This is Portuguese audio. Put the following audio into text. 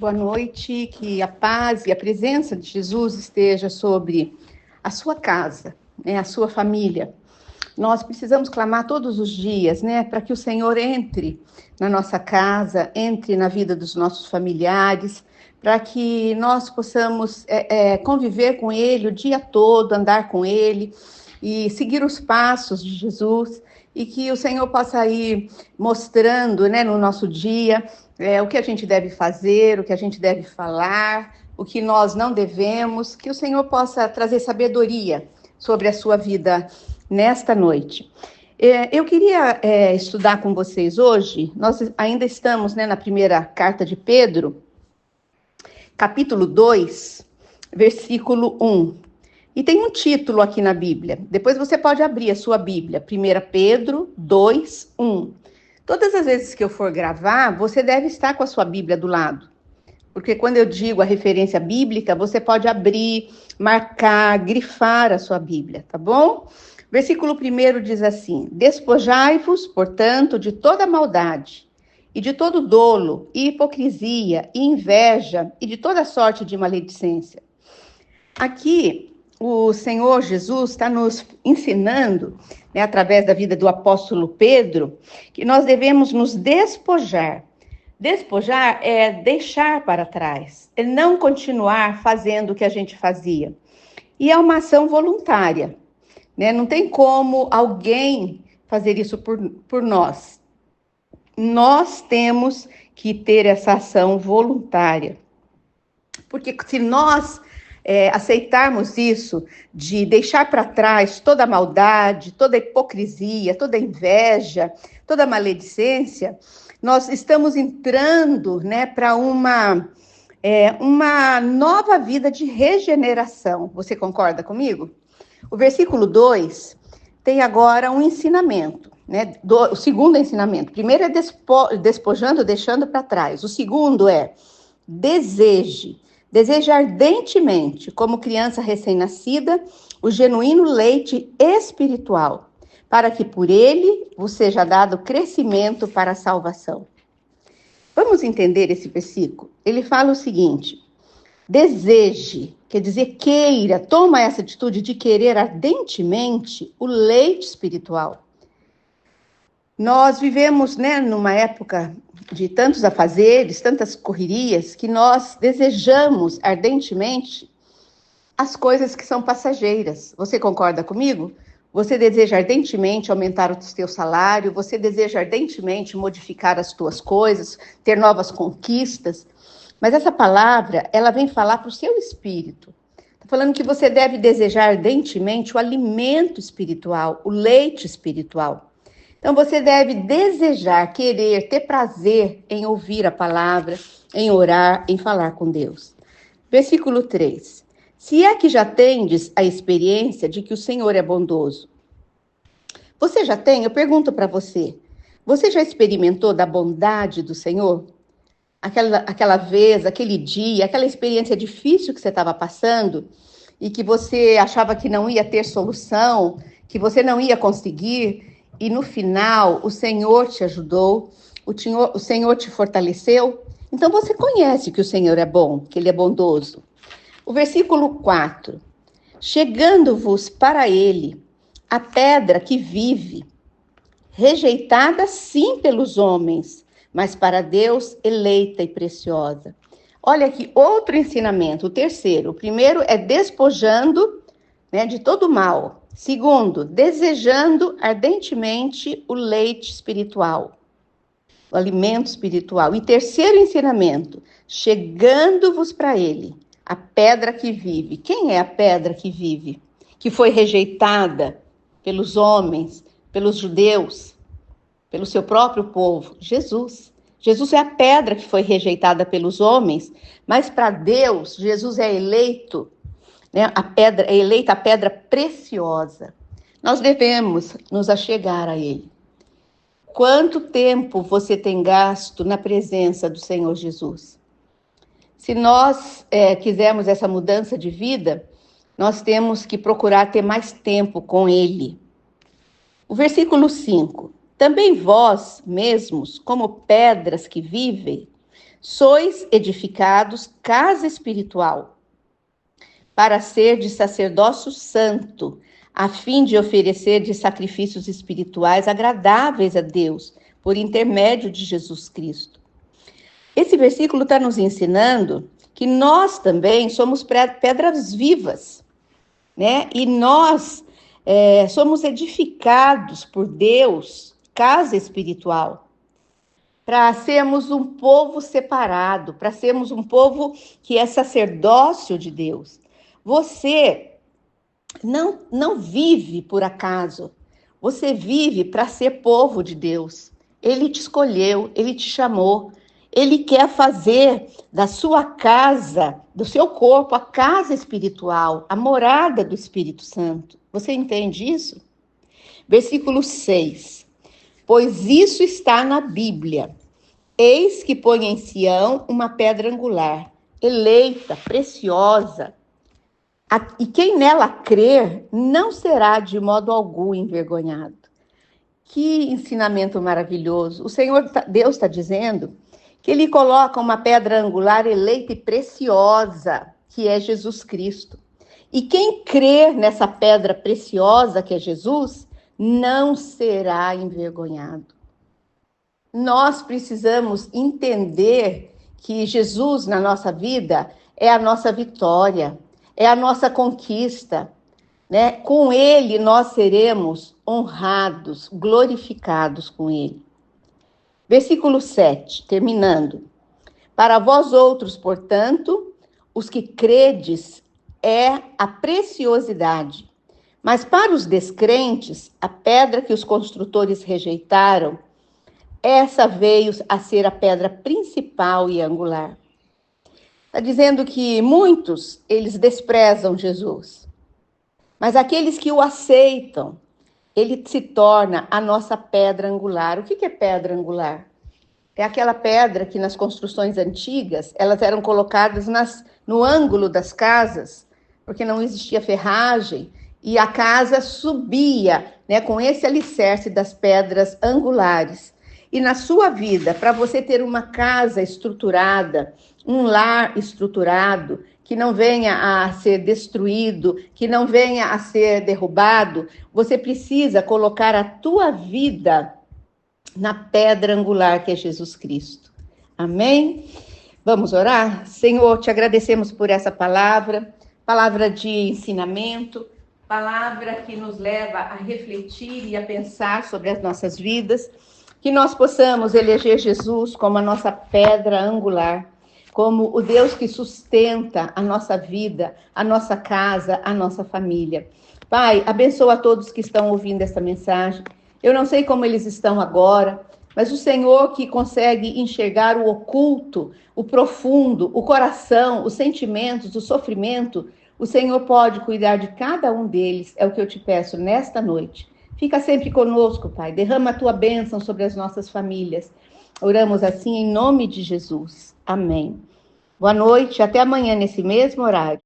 Boa noite, que a paz e a presença de Jesus esteja sobre a sua casa, né, a sua família. Nós precisamos clamar todos os dias, né, para que o Senhor entre na nossa casa, entre na vida dos nossos familiares, para que nós possamos conviver com Ele o dia todo, andar com Ele e seguir os passos de Jesus, e que o Senhor possa ir mostrando, né, no nosso dia o que a gente deve fazer, o que a gente deve falar, o que nós não devemos, que o Senhor possa trazer sabedoria sobre a sua vida nesta noite. Eu queria estudar com vocês hoje, nós ainda estamos, né, na primeira carta de Pedro, capítulo 2, versículo 1. E tem um título aqui na Bíblia. Depois você pode abrir a sua Bíblia. 1 Pedro 2, 1. Todas as vezes que eu for gravar, você deve estar com a sua Bíblia do lado. Porque quando eu digo a referência bíblica, você pode abrir, marcar, grifar a sua Bíblia, tá bom? Versículo 1 diz assim: Despojai-vos, portanto, de toda maldade, e de todo dolo, e hipocrisia, e inveja, e de toda sorte de maledicência. Aqui, o Senhor Jesus está nos ensinando, né, através da vida do apóstolo Pedro, que nós devemos nos despojar. Despojar é deixar para trás, é não continuar fazendo o que a gente fazia. E é uma ação voluntária, né? Não tem como alguém fazer isso por nós. Nós temos que ter essa ação voluntária. Porque se nós aceitarmos isso, de deixar para trás toda a maldade, toda a hipocrisia, toda a inveja, toda a maledicência, nós estamos entrando, né, para uma nova vida de regeneração. Você concorda comigo? O versículo 2 tem agora um ensinamento, né? O segundo ensinamento. O primeiro é despojando, deixando para trás. O segundo é deseje ardentemente, como criança recém-nascida, o genuíno leite espiritual, para que por ele vos seja dado crescimento para a salvação. Vamos entender esse versículo? Ele fala o seguinte: deseje, quer dizer queira, toma essa atitude de querer ardentemente o leite espiritual. Nós vivemos, né, numa época de tantos afazeres, tantas correrias, que nós desejamos ardentemente as coisas que são passageiras. Você concorda comigo? Você deseja ardentemente aumentar o seu salário, você deseja ardentemente modificar as suas coisas, ter novas conquistas. Mas essa palavra, ela vem falar para o seu espírito. Está falando que você deve desejar ardentemente o alimento espiritual, o leite espiritual. Então, você deve desejar, querer, ter prazer em ouvir a palavra, em orar, em falar com Deus. Versículo 3. Se é que já tendes a experiência de que o Senhor é bondoso. Você já tem? Eu pergunto para você. Você já experimentou da bondade do Senhor? Aquela vez, aquele dia, aquela experiência difícil que você estava passando e que você achava que não ia ter solução, que você não ia conseguir. E no final, o Senhor te ajudou, o Senhor te fortaleceu. Então você conhece que o Senhor é bom, que Ele é bondoso. O versículo 4. Chegando-vos para Ele, a pedra que vive, rejeitada sim pelos homens, mas para Deus eleita e preciosa. Olha aqui, outro ensinamento, o terceiro. O primeiro é despojando, né, de todo mal. Segundo, desejando ardentemente o leite espiritual, o alimento espiritual. E terceiro ensinamento, chegando-vos para Ele, a pedra que vive. Quem é a pedra que vive? Que foi rejeitada pelos homens, pelos judeus, pelo seu próprio povo? Jesus. Jesus é a pedra que foi rejeitada pelos homens, mas para Deus, Jesus é eleito. A pedra é eleita, a pedra preciosa. Nós devemos nos achegar a Ele. Quanto tempo você tem gasto na presença do Senhor Jesus? Se nós quisermos essa mudança de vida, nós temos que procurar ter mais tempo com Ele. O versículo 5. Também vós mesmos, como pedras que vivem, Sois edificados casa espiritual, para ser de sacerdócio santo, a fim de oferecer de sacrifícios espirituais agradáveis a Deus, por intermédio de Jesus Cristo. Esse versículo está nos ensinando que nós também somos pedras vivas, né? E nós somos edificados por Deus, casa espiritual, para sermos um povo separado, para sermos um povo que é sacerdócio de Deus. Você não vive por acaso, você vive para ser povo de Deus. Ele te escolheu, ele te chamou, ele quer fazer da sua casa, do seu corpo, a casa espiritual, a morada do Espírito Santo. Você entende isso? Versículo 6. Pois isso está na Bíblia. Eis que põe em Sião uma pedra angular, eleita, preciosa. E quem nela crer não será de modo algum envergonhado. Que ensinamento maravilhoso. O Senhor, Deus está dizendo que ele coloca uma pedra angular eleita e preciosa, que é Jesus Cristo. E quem crer nessa pedra preciosa, que é Jesus, não será envergonhado. Nós precisamos entender que Jesus na nossa vida é a nossa vitória, é a nossa conquista, né? Com ele nós seremos honrados, glorificados com ele. Versículo 7, terminando. Para vós outros, portanto, os que credes, é a preciosidade. Mas para os descrentes, a pedra que os construtores rejeitaram, essa veio a ser a pedra principal e angular. Está dizendo que muitos, eles desprezam Jesus. Mas aqueles que o aceitam, ele se torna a nossa pedra angular. O que é pedra angular? É aquela pedra que nas construções antigas, elas eram colocadas no ângulo das casas, porque não existia ferragem, e a casa subia, né, com esse alicerce das pedras angulares. E na sua vida, para você ter uma casa estruturada, um lar estruturado, que não venha a ser destruído, que não venha a ser derrubado, você precisa colocar a tua vida na pedra angular que é Jesus Cristo. Amém? Vamos orar? Senhor, te agradecemos por essa palavra de ensinamento, palavra que nos leva a refletir e a pensar sobre as nossas vidas, que nós possamos eleger Jesus como a nossa pedra angular, como o Deus que sustenta a nossa vida, a nossa casa, a nossa família. Pai, abençoa a todos que estão ouvindo esta mensagem. Eu não sei como eles estão agora, mas o Senhor que consegue enxergar o oculto, o profundo, o coração, os sentimentos, o sofrimento, o Senhor pode cuidar de cada um deles, é o que eu te peço nesta noite. Fica sempre conosco, Pai, derrama a tua bênção sobre as nossas famílias. Oramos assim em nome de Jesus. Amém. Boa noite, até amanhã nesse mesmo horário.